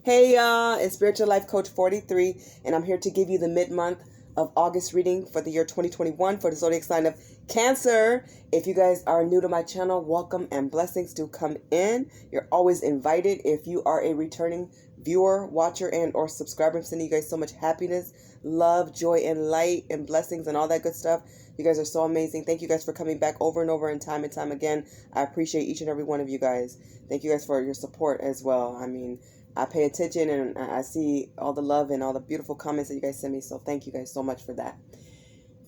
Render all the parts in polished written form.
Hey y'all, it's Spiritual Life Coach 43, and I'm here to give you the mid-month of August reading for the year 2021 for the zodiac sign of Cancer. If you guys are new to my channel, welcome and blessings do come in. You're always invited. If you are a returning viewer, watcher, and or subscriber, I'm sending you guys so much happiness, love, joy, and light, and blessings, and all that good stuff. You guys are so amazing. Thank you guys for coming back over and over and time again. I appreciate each and every one of you guys. Thank you guys for your support as well. I mean, I pay attention and I see all the love and all the beautiful comments that you guys send me. So thank you guys so much for that.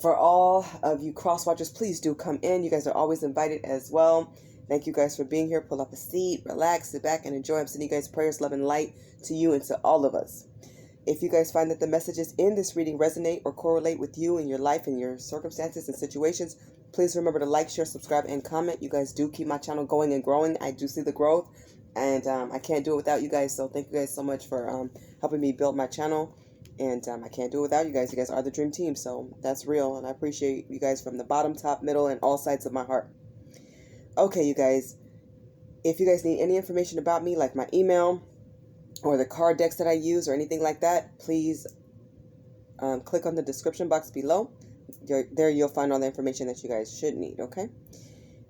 For all of you cross watchers, please do come in. You guys are always invited as well. Thank you guys for being here. Pull up a seat, relax, sit back and enjoy. I'm sending you guys prayers, love, and light to you and to all of us. If you guys find that the messages in this reading resonate or correlate with you in your life and your circumstances and situations, please remember to like, share, subscribe, and comment. You guys do keep my channel going and growing. I do see the growth. And I can't do it without you guys. So thank you guys so much for helping me build my channel. And I can't do it without you guys. You guys are the dream team. So that's real. And I appreciate you guys from the bottom, top, middle, and all sides of my heart. Okay, you guys. If you guys need any information about me, like my email or the card decks that I use or anything like that, please click on the description box below. There you'll find all the information that you guys should need, okay?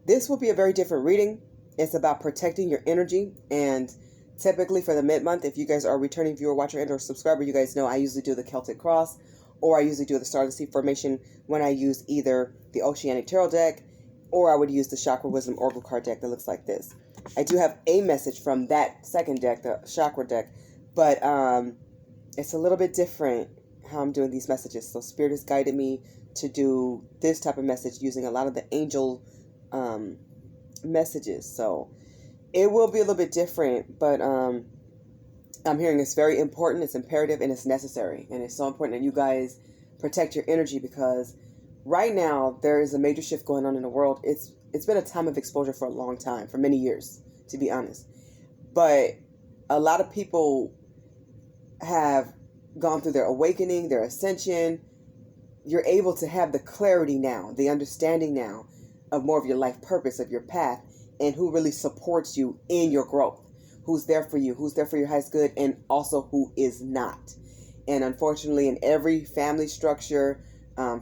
This will be a very different reading. It's about protecting your energy, and typically for the mid-month, if you guys are a returning viewer, watcher, and or subscriber, you guys know I usually do the Celtic Cross, or I usually do the Star of the Sea formation when I use either the Oceanic Tarot deck, or I would use the Chakra Wisdom Oracle card deck that looks like this. I do have a message from that second deck, the Chakra deck, but it's a little bit different how I'm doing these messages. So Spirit has guided me to do this type of message using a lot of the angel messages, so it will be a little bit different, but I'm hearing it's very important, it's imperative, and it's necessary, and it's so important that you guys protect your energy, because right now there is a major shift going on in the world. It's been a time of exposure for a long time, for many years, to be honest, but a lot of people have gone through their awakening, their ascension. You're able to have the clarity now, the understanding now of more of your life purpose, of your path, and who really supports you in your growth, who's there for you, who's there for your highest good, and also who is not. And unfortunately, in every family structure,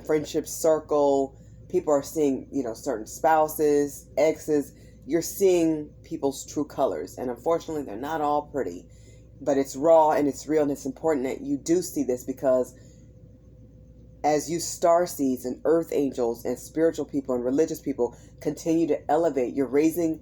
friendship circle, people are seeing, certain spouses, exes. You're seeing people's true colors, and unfortunately, they're not all pretty, but it's raw and it's real, and it's important that you do see this, because as you star seeds and earth angels and spiritual people and religious people continue to elevate, you're raising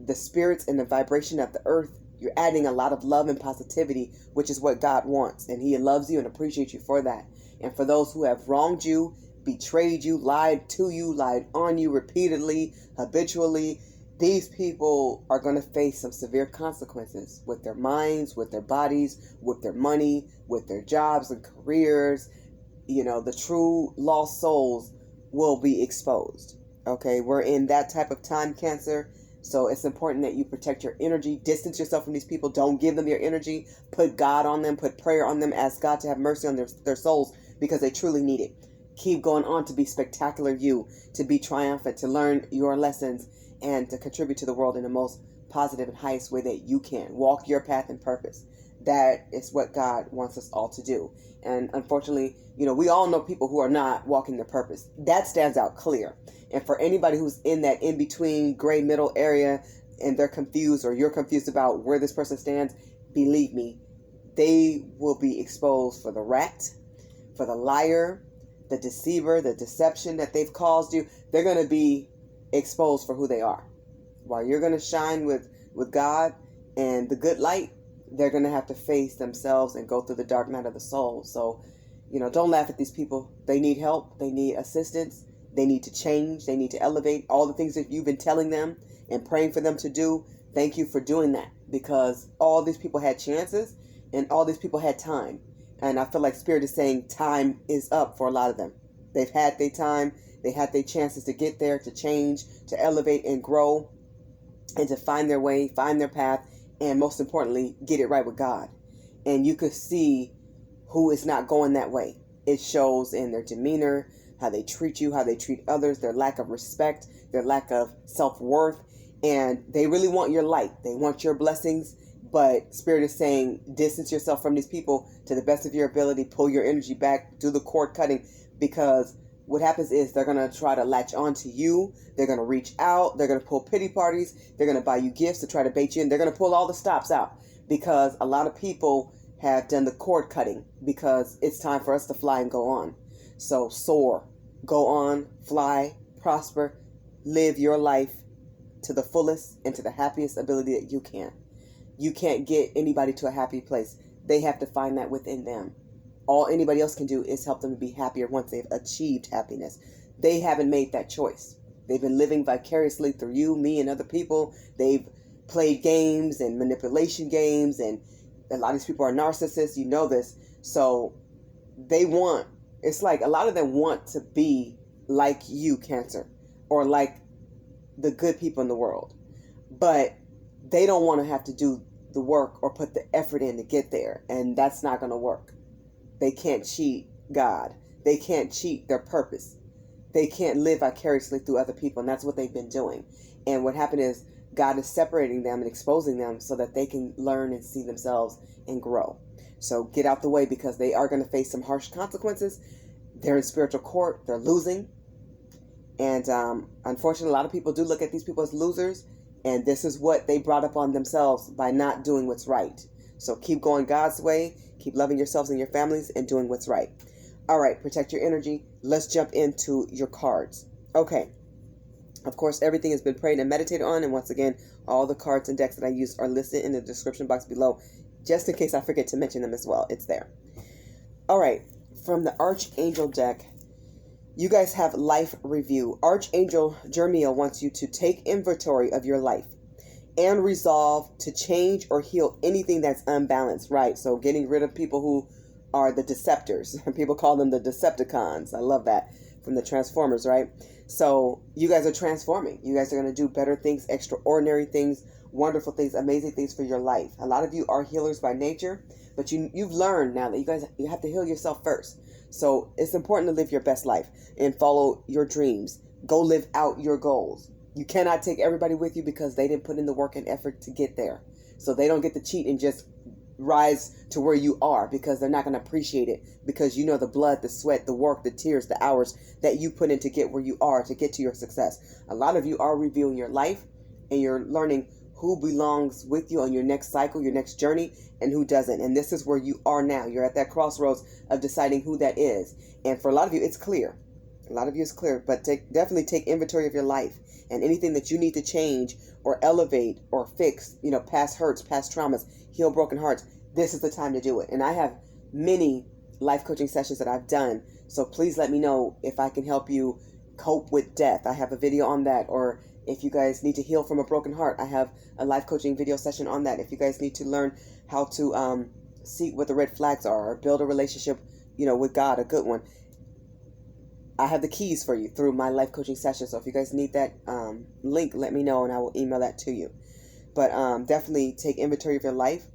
the spirits and the vibration of the earth. You're adding a lot of love and positivity, which is what God wants. And He loves you and appreciates you for that. And for those who have wronged you, betrayed you, lied to you, lied on you repeatedly, habitually, these people are going to face some severe consequences with their minds, with their bodies, with their money, with their jobs and careers. The true lost souls will be exposed. Okay, we're in that type of time, Cancer. So it's important that you protect your energy, distance yourself from these people. Don't give them your energy. Put God on them, put prayer on them, ask God to have mercy on their souls, because they truly need it. Keep going on to be spectacular you, to be triumphant, to learn your lessons, and to contribute to the world in the most positive and highest way that you can. Walk your path and purpose. That is what God wants us all to do. And unfortunately, we all know people who are not walking their purpose. That stands out clear. And for anybody who's in that in-between gray middle area and they're confused, or you're confused about where this person stands, believe me, they will be exposed for the rat, for the liar, the deceiver, the deception that they've caused you. They're going to be exposed for who they are. While you're going to shine with God and the good light, they're going to have to face themselves and go through the dark night of the soul. So, don't laugh at these people. They need help. They need assistance. They need to change. They need to elevate. All the things that you've been telling them and praying for them to do, thank you for doing that, because all these people had chances and all these people had time. And I feel like Spirit is saying time is up for a lot of them. They've had their time. They had their chances to get there, to change, to elevate and grow, and to find their way, find their path, and most importantly, get it right with God. And you could see who is not going that way. It shows in their demeanor, how they treat you, how they treat others, their lack of respect, their lack of self-worth. And they really want your light. They want your blessings. But Spirit is saying, distance yourself from these people to the best of your ability. Pull your energy back. Do the cord cutting. Because what happens is they're going to try to latch on to you. They're going to reach out. They're going to pull pity parties. They're going to buy you gifts to try to bait you in. They're going to pull all the stops out. Because a lot of people have done the cord cutting. Because it's time for us to fly and go on. So soar. Go on. Fly. Prosper. Live your life to the fullest and to the happiest ability that you can. You can't get anybody to a happy place. They have to find that within them. All anybody else can do is help them to be happier once they've achieved happiness. They haven't made that choice. They've been living vicariously through you, me, and other people. They've played games and manipulation games, and a lot of these people are narcissists. You know this. So they want, it's like a lot of them want to be like you, Cancer, or like the good people in the world. But they don't want to have to do the work or put the effort in to get there. And that's not going to work. They can't cheat God. They can't cheat their purpose. They can't live vicariously through other people. And that's what they've been doing. And what happened is God is separating them and exposing them so that they can learn and see themselves and grow. So get out the way, because they are going to face some harsh consequences. They're in spiritual court. They're losing. And unfortunately, a lot of people do look at these people as losers. And this is what they brought up on themselves by not doing what's right. So keep going God's way. Keep loving yourselves and your families and doing what's right. All right, protect your energy. Let's jump into your cards. Okay. Of course, everything has been prayed and meditated on. And once again, all the cards and decks that I used are listed in the description box below, just in case I forget to mention them as well. It's there. All right. From the Archangel deck, you guys have life review. Archangel Jeremiah wants you to take inventory of your life and resolve to change or heal anything that's unbalanced, right? So getting rid of people who are the deceptors. People call them the Decepticons. I love that, from the Transformers, right? So you guys are transforming. You guys are going to do better things, extraordinary things, wonderful things, amazing things for your life. A lot of you are healers by nature, but you've learned now that you have to heal yourself first. So it's important to live your best life and follow your dreams. Go live out your goals. You cannot take everybody with you because they didn't put in the work and effort to get there. So they don't get to cheat and just rise to where you are, because they're not going to appreciate it, because you know the blood, the sweat, the work, the tears, the hours that you put in to get where you are, to get to your success. A lot of you are reviewing your life, and you're learning who belongs with you on your next cycle, your next journey, and who doesn't. And this is where you are now. You're at that crossroads of deciding who that is. And for a lot of you, it's clear. A lot of you, it's clear. But definitely take inventory of your life, and anything that you need to change or elevate or fix, past hurts, past traumas, heal broken hearts. This is the time to do it. And I have many life coaching sessions that I've done. So please let me know if I can help you cope with death. I have a video on that. Or if you guys need to heal from a broken heart, I have a life coaching video session on that. If you guys need to learn how to see what the red flags are, or build a relationship, with God, a good one, I have the keys for you through my life coaching session. So if you guys need that link, let me know and I will email that to you. But definitely take inventory of your life.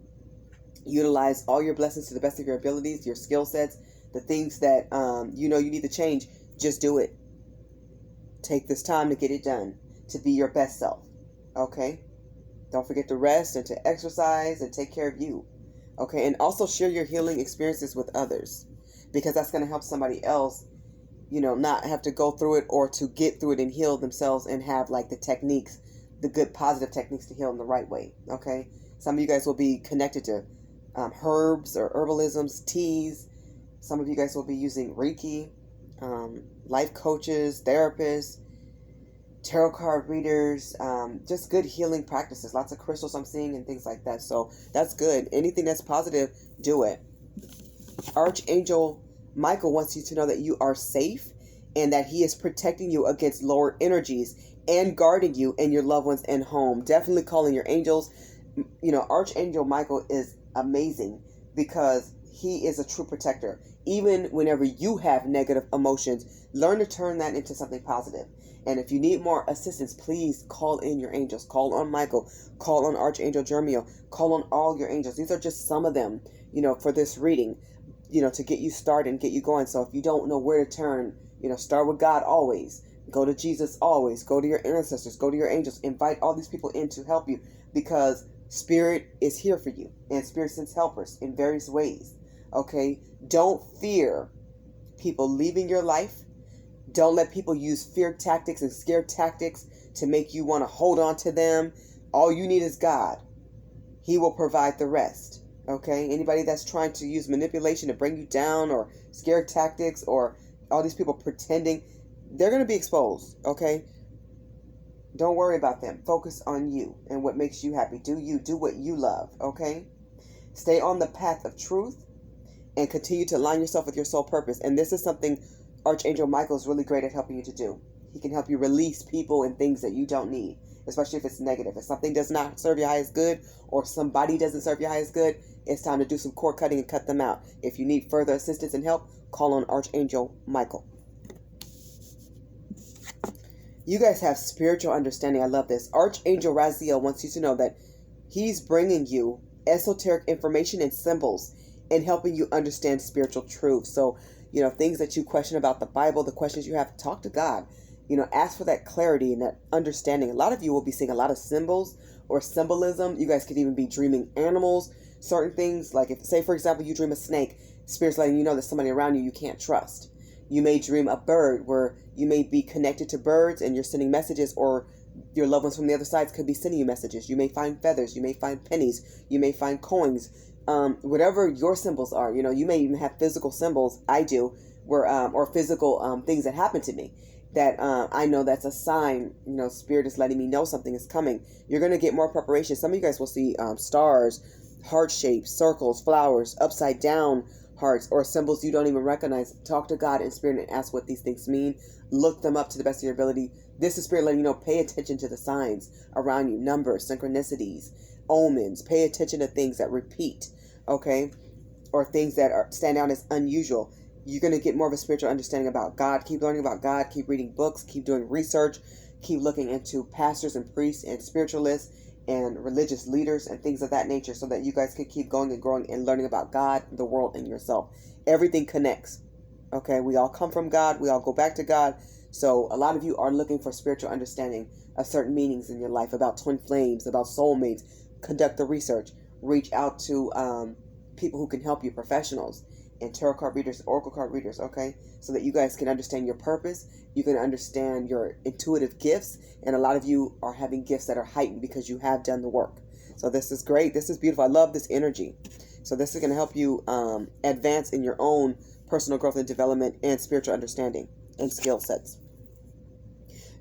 Utilize all your blessings to the best of your abilities, your skill sets, the things that you need to change. Just do it. Take this time to get it done, to be your best self. Okay? Don't forget to rest and to exercise and take care of you. Okay? And also share your healing experiences with others, because that's going to help somebody else, not have to go through it, or to get through it and heal themselves and have like the techniques, the good positive techniques to heal in the right way. Okay? Some of you guys will be connected to herbs or herbalisms, teas. Some of you guys will be using Reiki, life coaches, therapists, tarot card readers, just good healing practices. Lots of crystals I'm seeing and things like that. So that's good. Anything that's positive, do it. Archangel Michael wants you to know that you are safe and that he is protecting you against lower energies and guarding you and your loved ones and home. Definitely calling your angels. Archangel Michael is amazing because he is a true protector. Even whenever you have negative emotions, learn to turn that into something positive. And if you need more assistance, please call in your angels. Call on Michael. Call on Archangel Jeremiah. Call on all your angels. These are just some of them, for this reading, to get you started and get you going. So if you don't know where to turn, start with God always. Go to Jesus always. Go to your ancestors. Go to your angels. Invite all these people in to help you, because Spirit is here for you, and Spirit sends helpers in various ways. Okay? Don't fear people leaving your life. Don't let people use fear tactics and scare tactics to make you want to hold on to them. All you need is God. He will provide the rest. Okay? Anybody that's trying to use manipulation to bring you down, or scare tactics, or all these people pretending, they're going to be exposed. Okay? Don't worry about them. Focus on you and what makes you happy. Do you. Do what you love. Okay? Stay on the path of truth and continue to align yourself with your soul purpose. And this is something Archangel Michael is really great at helping you to do. He can help you release people and things that you don't need, especially if it's negative. If something does not serve your highest good, or somebody doesn't serve your highest good, it's time to do some cord cutting and cut them out. If you need further assistance and help, call on Archangel Michael. You guys have spiritual understanding. I love this. Archangel Radleigh wants you to know that he's bringing you esoteric information and symbols and helping you understand spiritual truth. So, things that you question about the Bible, the questions you have, talk to God. Ask for that clarity and that understanding. A lot of you will be seeing a lot of symbols or symbolism. You guys could even be dreaming animals, certain things. Like, if, say, for example, you dream a snake, Spirit's letting you know there's somebody around you can't trust. You may dream a bird, where you may be connected to birds and you're sending messages, or your loved ones from the other sides could be sending you messages. You may find feathers. You may find pennies. You may find coins. Whatever your symbols are, you may even have physical symbols. I do, where or physical things that happen to me that I know that's a sign. Spirit is letting me know something is coming. You're going to get more preparation. Some of you guys will see stars, heart shapes, circles, flowers, upside down hearts, or symbols you don't even recognize. Talk to God in Spirit and ask what these things mean. Look them up to the best of your ability. This is Spirit letting you know, pay attention to the signs around you, numbers, synchronicities, omens. Pay attention to things that repeat, okay, or things that stand out as unusual. You're going to get more of a spiritual understanding about God. Keep learning about God. Keep reading books. Keep doing research. Keep looking into pastors and priests and spiritualists and religious leaders and things of that nature, so that you guys can keep going and growing and learning about God, the world, and yourself. Everything connects. Okay, we all come from God. We all go back to God. So a lot of you are looking for spiritual understanding of certain meanings in your life, about twin flames, about soulmates. Conduct the research. Reach out to people who can help you, professionals, and tarot card readers, oracle card readers, okay? So that you guys can understand your purpose. You can understand your intuitive gifts. And a lot of you are having gifts that are heightened because you have done the work. So this is great. This is beautiful. I love this energy. So this is going to help you advance in your own personal growth and development and spiritual understanding and skill sets.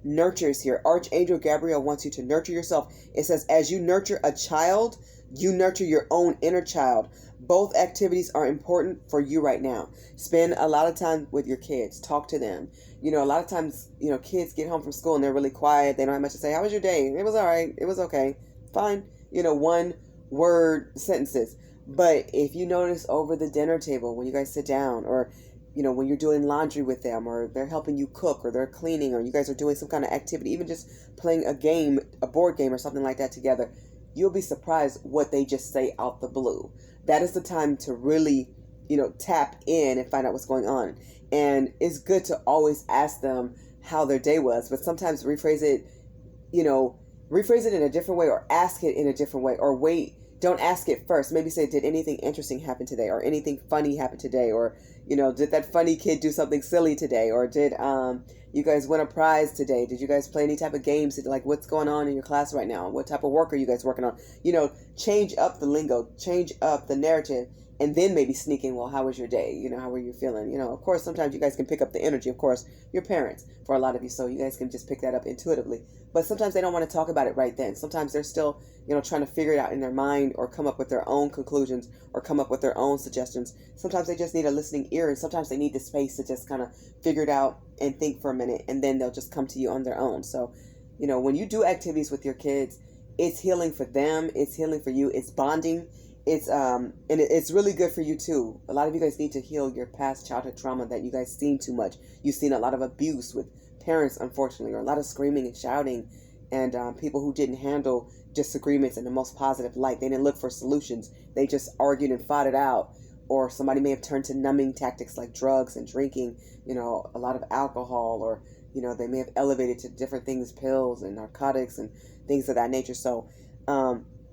Nurture is here. Archangel Gabriel wants you to nurture yourself. It says, as you nurture a child, you nurture your own inner child. Both activities are important for you right now. Spend a lot of time with your kids. Talk to them. A lot of times, kids get home from school and they're really quiet. They don't have much to say. How was your day? It was all right. It was okay. Fine. One word sentences. But if you notice over the dinner table, when you guys sit down, or when you're doing laundry with them, or they're helping you cook, or they're cleaning, or you guys are doing some kind of activity, even just playing a game, a board game or something like that together, you'll be surprised what they just say out the blue. That is the time to really, tap in and find out what's going on. And it's good to always ask them how their day was, but sometimes rephrase it in a different way, or ask it in a different way, or wait. Don't ask it first. Maybe say, did anything interesting happen today? Or anything funny happen today? Or, did that funny kid do something silly today? Or did you guys win a prize today? Did you guys play any type of games? Like, what's going on in your class right now? What type of work are you guys working on? Change up the lingo, change up the narrative, and then maybe sneak in, well, how was your day? How were you feeling? Of course, sometimes you guys can pick up the energy. Of course, your parents, for a lot of you, so you guys can just pick that up intuitively. But sometimes they don't want to talk about it right then. Sometimes they're still, trying to figure it out in their mind, or come up with their own conclusions, or come up with their own suggestions. Sometimes they just need a listening ear, and sometimes they need the space to just kind of figure it out and think for a minute, and then they'll just come to you on their own. So, when you do activities with your kids, it's healing for them, it's healing for you, it's bonding, it's and it's really good for you too. A lot of you guys need to heal your past childhood trauma that you guys seen too much. You've seen a lot of abuse with parents, unfortunately, or a lot of screaming and shouting, and people who didn't handle disagreements in the most positive light. They didn't look for solutions. They just argued and fought it out. Or somebody may have turned to numbing tactics like drugs and drinking, a lot of alcohol, or, they may have elevated to different things, pills and narcotics and things of that nature. So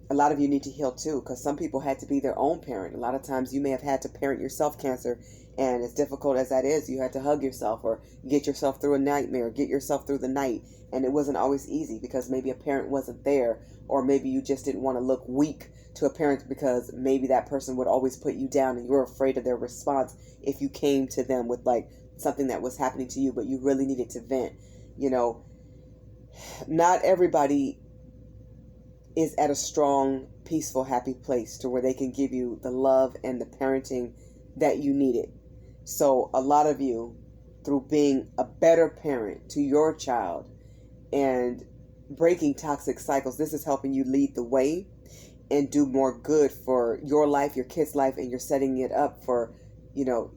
a lot of you need to heal too, because some people had to be their own parent. A lot of times you may have had to parent yourself cancer, and as difficult as that is, you had to hug yourself or get yourself through a nightmare, get yourself through the night. And it wasn't always easy because maybe a parent wasn't there, or maybe you just didn't want to look weak to a parent because maybe that person would always put you down and you were afraid of their response if you came to them with like something that was happening to you, but you really needed to vent. You know, not everybody is at a strong, peaceful, happy place to where they can give you the love and the parenting that you needed. So a lot of you, through being a better parent to your child and breaking toxic cycles, this is helping you lead the way and do more good for your life, your kid's life, and you're setting it up for, you know,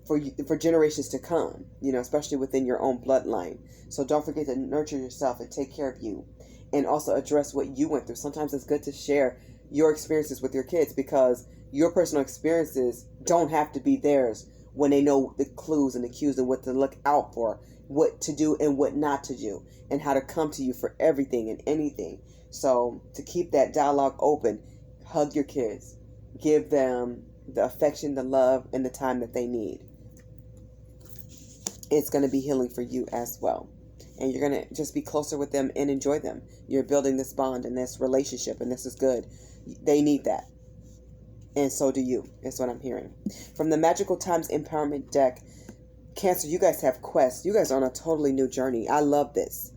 for generations to come, you know, especially within your own bloodline. So don't forget to nurture yourself and take care of you, and also address what you went through. Sometimes it's good to share your experiences with your kids, because your personal experiences don't have to be theirs when they know the clues and the cues and what to look out for, what to do and what not to do, and how to come to you for everything and anything. So to keep that dialogue open, hug your kids, give them the affection, the love, and the time that they need. It's going to be healing for you as well. And you're going to just be closer with them and enjoy them. You're building this bond and this relationship, and this is good. They need that. And so do you. That's what I'm hearing. From the Magical Times Empowerment deck, Cancer, you guys have quests. You guys are on a totally new journey. I love this.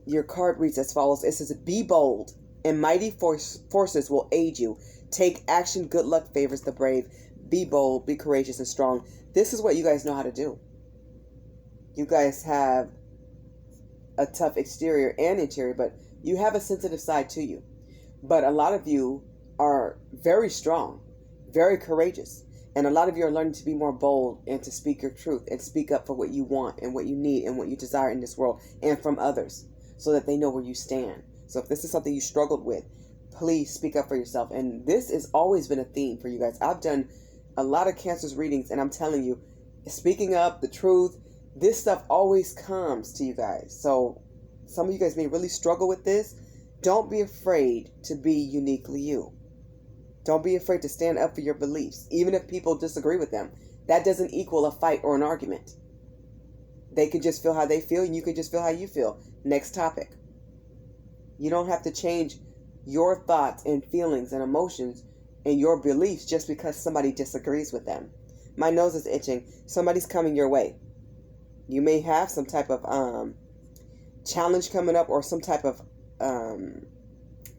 Your card reads as follows. It says, be bold, and mighty forces will aid you. Take action. Good luck favors the brave. Be bold, be courageous, and strong. This is what you guys know how to do. You guys have a tough exterior and interior, but you have a sensitive side to you. But a lot of you are very strong, very courageous, and a lot of you are learning to be more bold and to speak your truth and speak up for what you want and what you need and what you desire in this world and from others, so that they know where you stand. So if this is something you struggled with, please speak up for yourself. And this has always been a theme for you guys. I've done a lot of Cancer's readings, and I'm telling you, speaking up, the truth, this stuff always comes to you guys. So some of you guys may really struggle with this. Don't be afraid to be uniquely you. Don't be afraid to stand up for your beliefs, even if people disagree with them. That doesn't equal a fight or an argument. They can just feel how they feel, and you can just feel how you feel. Next topic. You don't have to change your thoughts and feelings and emotions and your beliefs just because somebody disagrees with them. My nose is itching. Somebody's coming your way. You may have some type of challenge coming up, or some type of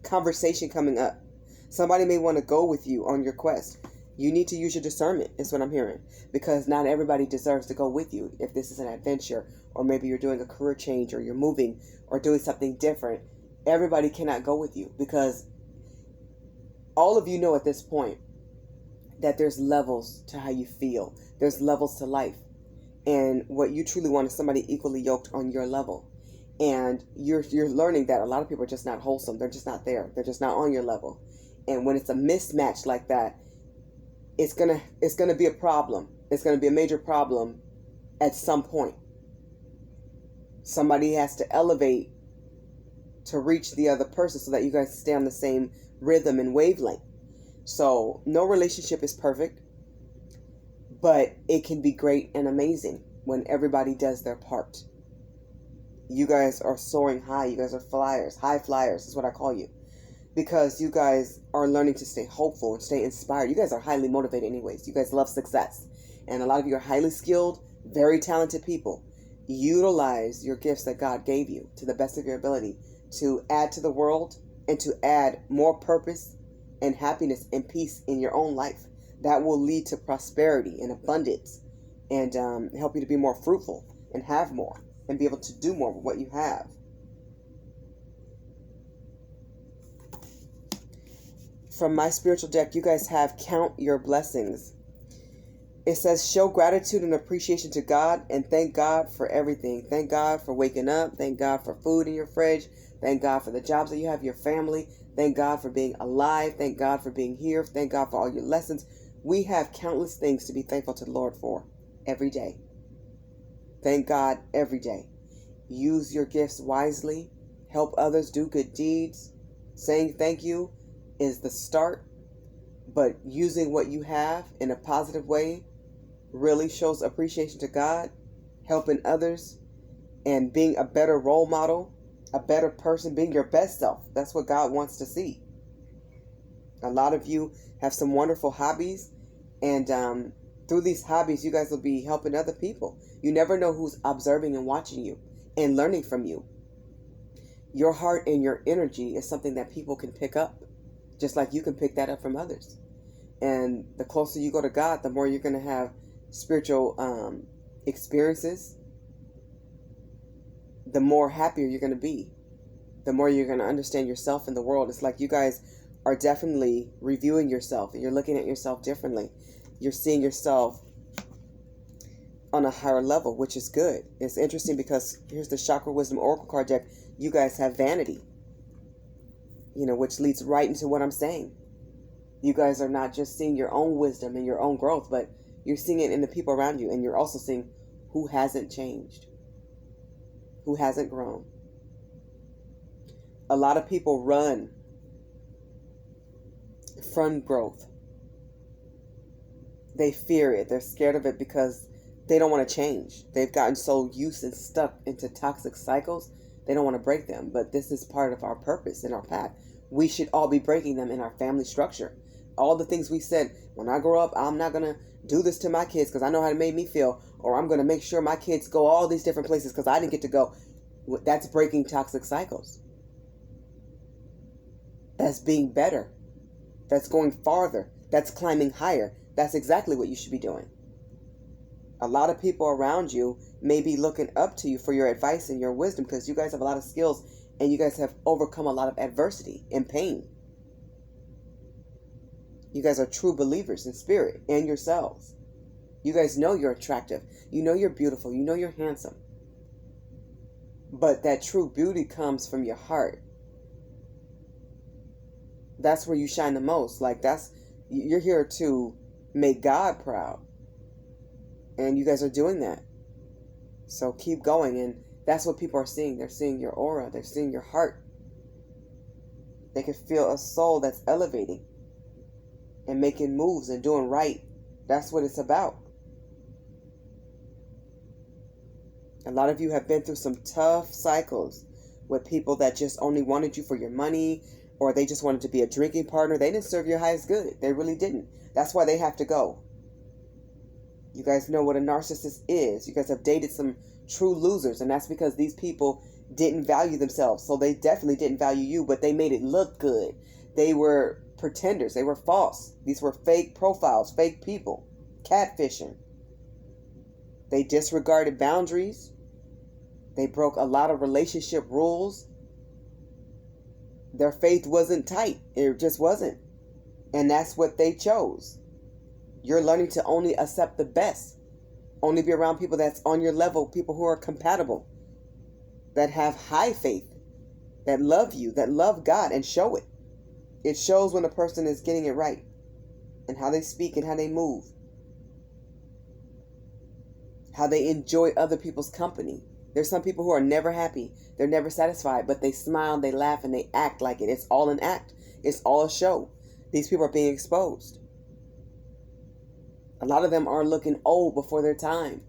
conversation coming up. Somebody may want to go with you on your quest. You need to use your discernment, is what I'm hearing. Because not everybody deserves to go with you. If this is an adventure, or maybe you're doing a career change, or you're moving, or doing something different, everybody cannot go with you. Because all of you know at this point that there's levels to how you feel. There's levels to life. And what you truly want is somebody equally yoked on your level. And you're learning that a lot of people are just not wholesome. They're just not there. They're just not on your level. And when it's a mismatch like that, it's gonna be a problem. It's gonna be a major problem at some point. Somebody has to elevate to reach the other person so that you guys stay on the same rhythm and wavelength. So no relationship is perfect, but it can be great and amazing when everybody does their part. You guys are soaring high. You guys are flyers. High flyers is what I call you. Because you guys are learning to stay hopeful and stay inspired. You guys are highly motivated anyways. You guys love success. And a lot of you are highly skilled, very talented people. Utilize your gifts that God gave you to the best of your ability to add to the world and to add more purpose and happiness and peace in your own life. That will lead to prosperity and abundance, and help you to be more fruitful and have more and be able to do more with what you have. From my spiritual deck, you guys have Count Your Blessings. It says, show gratitude and appreciation to God and thank God for everything. Thank God for waking up. Thank God for food in your fridge. Thank God for the jobs that you have, your family. Thank God for being alive. Thank God for being here. Thank God for all your lessons. We have countless things to be thankful to the Lord for every day. Thank God every day. Use your gifts wisely. Help others, do good deeds. Saying thank you is the start, but using what you have in a positive way really shows appreciation to God, helping others, and being a better role model, a better person, being your best self. That's what God wants to see. A lot of you have some wonderful hobbies, and through these hobbies, you guys will be helping other people. You never know who's observing and watching you and learning from you. Your heart and your energy is something that people can pick up, just like you can pick that up from others. And the closer you go to God, the more you're going to have spiritual experiences, the more happier you're going to be, the more you're going to understand yourself in the world. It's like you guys are definitely reviewing yourself, and you're looking at yourself differently. You're seeing yourself on a higher level, which is good. It's interesting because here's the Chakra Wisdom Oracle card deck. You guys have vanity, which leads right into what I'm saying. You guys are not just seeing your own wisdom and your own growth, but you're seeing it in the people around you, and you're also seeing who hasn't changed, who hasn't grown. A lot of people run from growth. They fear it. They're scared of it because they don't want to change. They've gotten so used and stuck into toxic cycles, they don't want to break them. But this is part of our purpose and our path. We should all be breaking them in our family structure. All the things we said, when I grow up, I'm not going to do this to my kids because I know how it made me feel, or I'm going to make sure my kids go all these different places because I didn't get to go. That's breaking toxic cycles. That's being better. That's going farther. That's climbing higher. That's exactly what you should be doing. A lot of people around you may be looking up to you for your advice and your wisdom because you guys have a lot of skills and you guys have overcome a lot of adversity and pain. You guys are true believers in spirit and yourselves. You guys know you're attractive. You know you're beautiful. You know you're handsome. But that true beauty comes from your heart. That's where you shine the most. You're here to make God proud. And you guys are doing that. So keep going. And that's what people are seeing. They're seeing your aura. They're seeing your heart. They can feel a soul that's elevating and making moves and doing right. That's what it's about. A lot of you have been through some tough cycles with people that just only wanted you for your money, or they just wanted to be a drinking partner. They didn't serve your highest good. They really didn't. That's why they have to go. You guys know what a narcissist is. You guys have dated some true losers, and that's because these people didn't value themselves. So they definitely didn't value you, but they made it look good. They were pretenders. They were false. These were fake profiles, fake people, catfishing. They disregarded boundaries. They broke a lot of relationship rules. Their faith wasn't tight. It just wasn't. And that's what they chose. You're learning to only accept the best. Only be around people that's on your level, people who are compatible, that have high faith, that love you, that love God, and show it. It shows when a person is getting it right, and how they speak and how they move, how they enjoy other people's company. There's some people who are never happy. They're never satisfied, but they smile, they laugh, and they act like it. It's all an act. It's all a show. These people are being exposed. A lot of them are looking old before their time.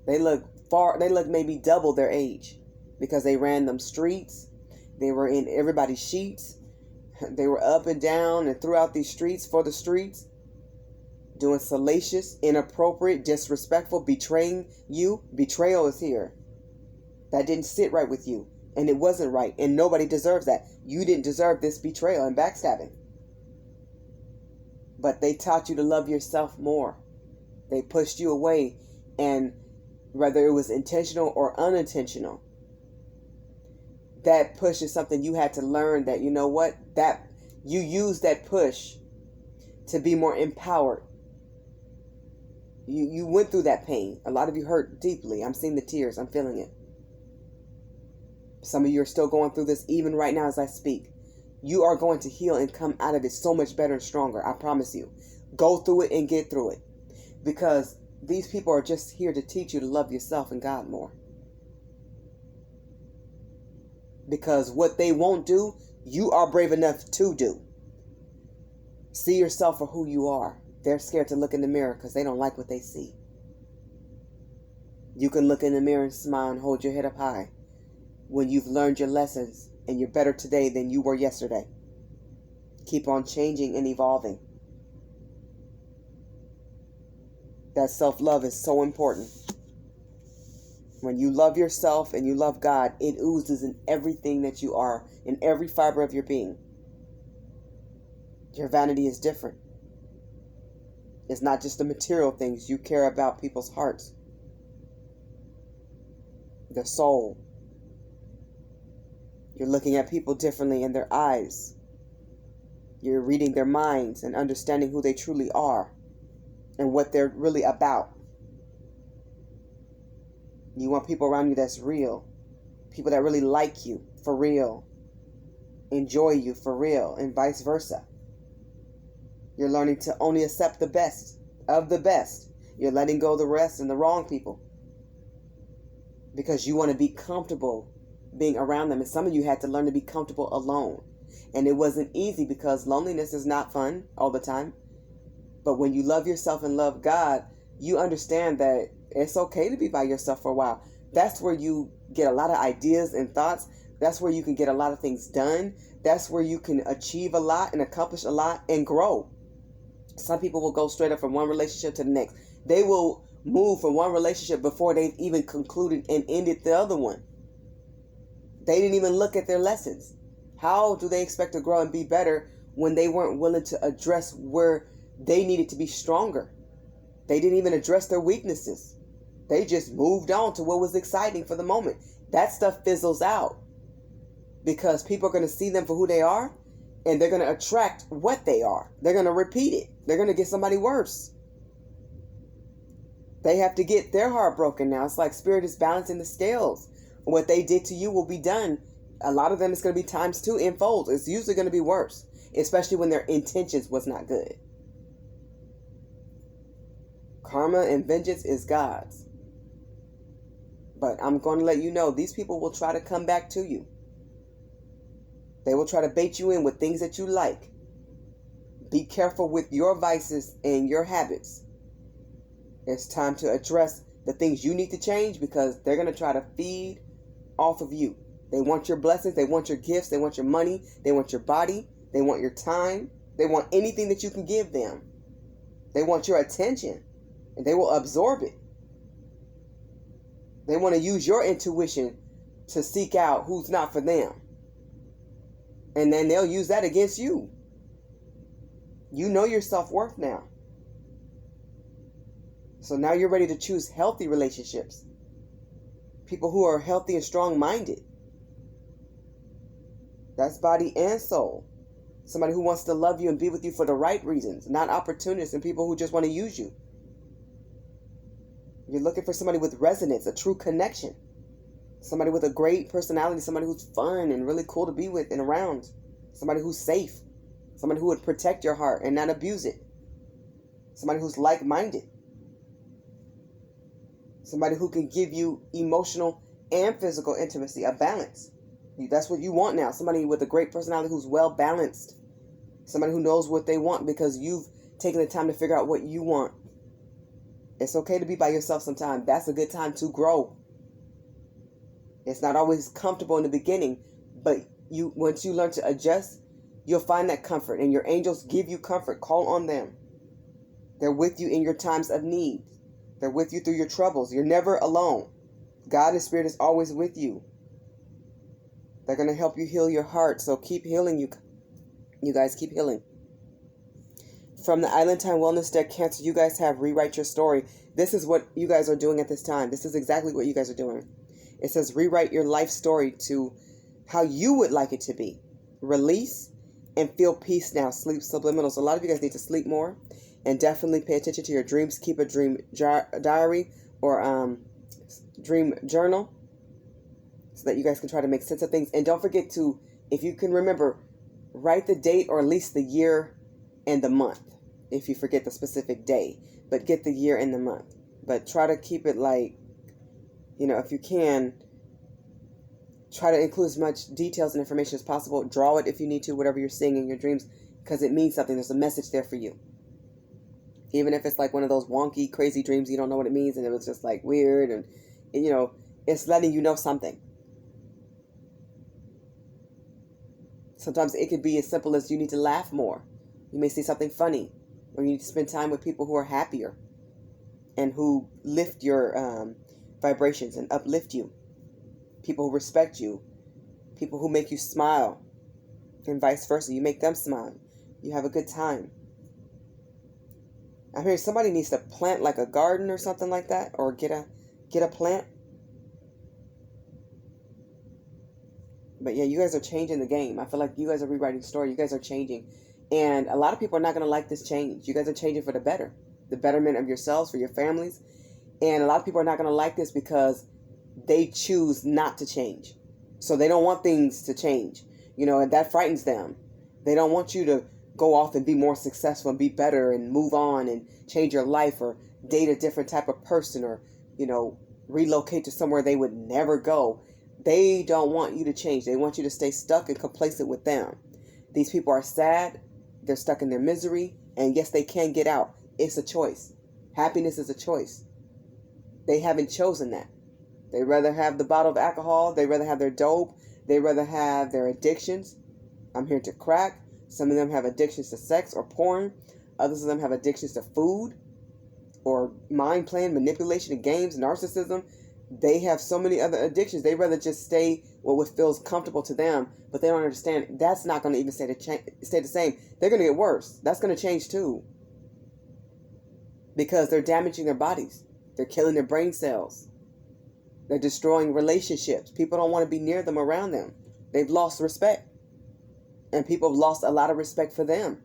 They look maybe double their age because they ran them streets. They were in everybody's sheets. They were up and down and throughout these streets for the streets, doing salacious, inappropriate, disrespectful, betraying you. Betrayal is here. That didn't sit right with you, and it wasn't right, and nobody deserves that. You didn't deserve this betrayal and backstabbing. But they taught you to love yourself more. They pushed you away, and whether it was intentional or unintentional, that push is something you had to learn, that you know what, that you use that push to be more empowered. You went through that pain. A lot of you hurt deeply. I'm seeing the tears. I'm feeling it. Some of you are still going through this even right now as I speak. You are going to heal and come out of it so much better and stronger. I promise you. Go through it and get through it. Because these people are just here to teach you to love yourself and God more. Because what they won't do you are brave enough to do. See yourself for who you are. They're scared to look in the mirror because they don't like what they see. You can look in the mirror and smile and hold your head up high when you've learned your lessons and you're better today than you were yesterday. Keep on changing and evolving. That self-love is so important. When you love yourself and you love God, it oozes in everything that you are, in every fiber of your being. Your vanity is different. It's not just the material things. You care about people's hearts, their soul. You're looking at people differently in their eyes. You're reading their minds and understanding who they truly are and what they're really about. You want people around you that's real. People that really like you for real. Enjoy you for real, and vice versa. You're learning to only accept the best of the best. You're letting go of the rest and the wrong people. Because you want to be comfortable being around them. And some of you had to learn to be comfortable alone. And it wasn't easy because loneliness is not fun all the time. But when you love yourself and love God, you understand that it's okay to be by yourself for a while. That's where you get a lot of ideas and thoughts. That's where you can get a lot of things done. That's where you can achieve a lot and accomplish a lot and grow. Some people will go straight up from one relationship to the next. They will move from one relationship before they've even concluded and ended the other one. They didn't even look at their lessons. How do they expect to grow and be better when they weren't willing to address where they needed to be stronger? They didn't even address their weaknesses. They just moved on to what was exciting for the moment. That stuff fizzles out because people are going to see them for who they are, and they're going to attract what they are. They're going to repeat it. They're going to get somebody worse. They have to get their heart broken now. It's like spirit is balancing the scales. What they did to you will be done. A lot of them is going to be times 2 in folds. It's usually going to be worse, especially when their intentions was not good. Karma and vengeance is God's. But I'm going to let you know, these people will try to come back to you. They will try to bait you in with things that you like. Be careful with your vices and your habits. It's time to address the things you need to change because they're going to try to feed off of you. They want your blessings. They want your gifts. They want your money. They want your body. They want your time. They want anything that you can give them. They want your attention, and they will absorb it. They want to use your intuition to seek out who's not for them. And then they'll use that against you. You know your self-worth now. So now you're ready to choose healthy relationships. People who are healthy and strong-minded. That's body and soul. Somebody who wants to love you and be with you for the right reasons, not opportunists and people who just want to use you. You're looking for somebody with resonance, a true connection. Somebody with a great personality, somebody who's fun and really cool to be with and around. Somebody who's safe. Somebody who would protect your heart and not abuse it. Somebody who's like-minded. Somebody who can give you emotional and physical intimacy, a balance. That's what you want now. Somebody with a great personality who's well-balanced. Somebody who knows what they want because you've taken the time to figure out what you want. It's okay to be by yourself sometimes. That's a good time to grow. It's not always comfortable in the beginning, but once you learn to adjust, you'll find that comfort. And your angels give you comfort. Call on them. They're with you in your times of need. They're with you through your troubles. You're never alone. God and Spirit is always with you. They're going to help you heal your heart. So keep healing, you guys. Keep healing. From the Valentine Wellness Deck, Cancer, you guys have Rewrite Your Story. This is what you guys are doing at this time. This is exactly what you guys are doing. It says rewrite your life story to how you would like it to be. Release and feel peace now. Sleep subliminals. A lot of you guys need to sleep more. And definitely pay attention to your dreams. Keep a dream diary or dream journal so that you guys can try to make sense of things. And don't forget to, if you can remember, write the date or at least the year and the month. If you forget the specific day, but get the year and the month. But try to keep it like, if you can, Try to include as much details and information as possible. Draw it if you need to, whatever you're seeing in your dreams, because it means something. There's a message there for you. Even if it's like one of those wonky, crazy dreams, you don't know what it means, and it was just like weird, and you know, it's letting you know something. Sometimes it could be as simple as you need to laugh more. You may see something funny, or you need to spend time with people who are happier and who lift your vibrations and uplift you. People who respect you, people who make you smile, and vice versa. You make them smile. You have a good time. I'm hearing somebody needs to plant like a garden or something like that, or get a plant. But yeah, you guys are changing the game. I feel like you guys are rewriting the story. You guys are changing. And a lot of people are not going to like this change. You guys are changing for the better. The betterment of yourselves, for your families. And a lot of people are not going to like this because they choose not to change. So they don't want things to change. You know, and that frightens them. They don't want you to go off and be more successful and be better and move on and change your life or date a different type of person or, you know, relocate to somewhere they would never go. They don't want you to change. They want you to stay stuck and complacent with them. These people are sad. They're stuck in their misery. And yes, they can get out. It's a choice. Happiness is a choice. They haven't chosen that. They'd rather have the bottle of alcohol. They'd rather have their dope. They'd rather have their addictions. I'm here to crack. Some of them have addictions to sex or porn. Others of them have addictions to food or mind playing, manipulation of games, narcissism. They have so many other addictions. They'd rather just stay with what feels comfortable to them, but they don't understand that's not going to even stay the same. They're going to get worse. That's going to change too, because they're damaging their bodies. They're killing their brain cells. They're destroying relationships. People don't want to be near them, around them. They've lost respect. And people have lost a lot of respect for them.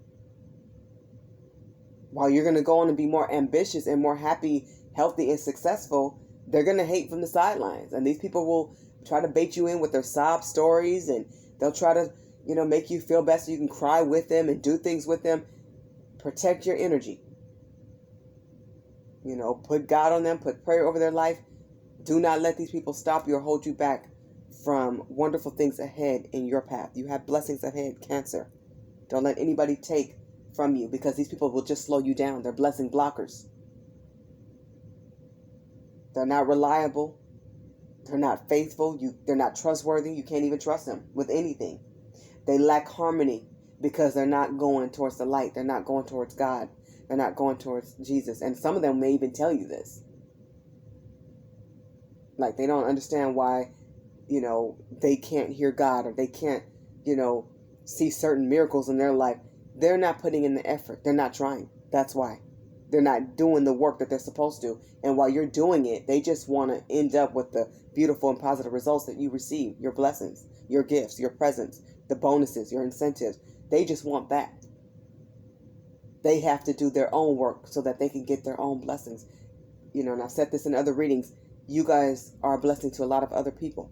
While you're going to go on and be more ambitious and more happy, healthy, and successful, they're going to hate from the sidelines. And these people will try to bait you in with their sob stories, and they'll try to, you know, make you feel bad so you can cry with them and do things with them. Protect your energy. You know, put God on them, put prayer over their life. Do not let these people stop you or hold you back from wonderful things ahead in your path. You have blessings ahead, Cancer. Don't let anybody take from you, because these people will just slow you down. They're blessing blockers. They're not reliable. They're not faithful. They're not trustworthy. You can't even trust them with anything. They lack harmony because they're not going towards the light. They're not going towards God. They're not going towards Jesus. And some of them may even tell you this. Like, they don't understand why, you know, they can't hear God, or they can't, you know, see certain miracles in their life. They're not putting in the effort. They're not trying. That's why. They're not doing the work that they're supposed to. And while you're doing it, they just want to end up with the beautiful and positive results that you receive. Your blessings, your gifts, your presents, the bonuses, your incentives. They just want that. They have to do their own work so that they can get their own blessings. You know, and I've said this in other readings. You guys are a blessing to a lot of other people.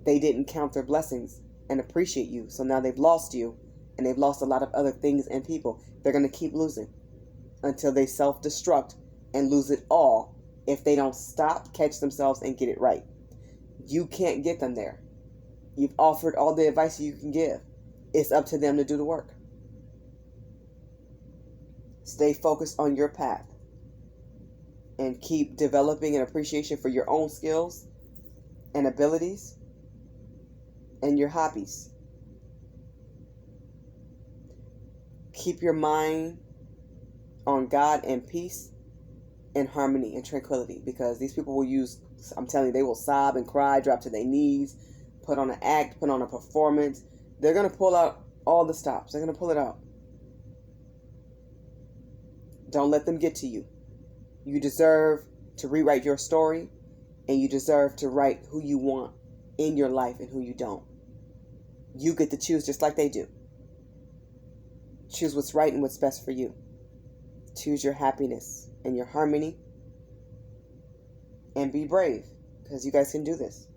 They didn't count their blessings and appreciate you. So now they've lost you, and they've lost a lot of other things and people. They're going to keep losing until they self-destruct and lose it all if they don't stop, catch themselves, and get it right. You can't get them there. You've offered all the advice you can give. It's up to them to do the work. Stay focused on your path and keep developing an appreciation for your own skills and abilities and your hobbies. Keep your mind on God and peace and harmony and tranquility, because these people will use, I'm telling you, they will sob and cry, drop to their knees, put on an act, put on a performance. They're going to pull out all the stops. They're going to pull it out. Don't let them get to you. You deserve to rewrite your story, and you deserve to write who you want in your life and who you don't. You get to choose just like they do. Choose what's right and what's best for you. Choose your happiness and your harmony. And be brave, because you guys can do this.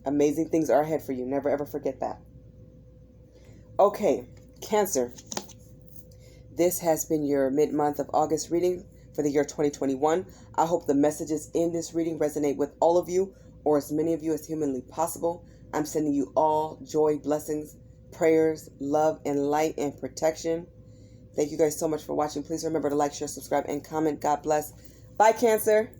Amazing things are ahead for you. Never ever forget that. Okay, Cancer. This has been your mid-month of August reading for the year 2021. I hope the messages in this reading resonate with all of you. or as many of you as humanly possible. I'm sending you all joy, blessings, prayers, love, and light and protection. Thank you guys so much for watching. Please remember to like, share, subscribe, and comment. God bless. Bye, Cancer.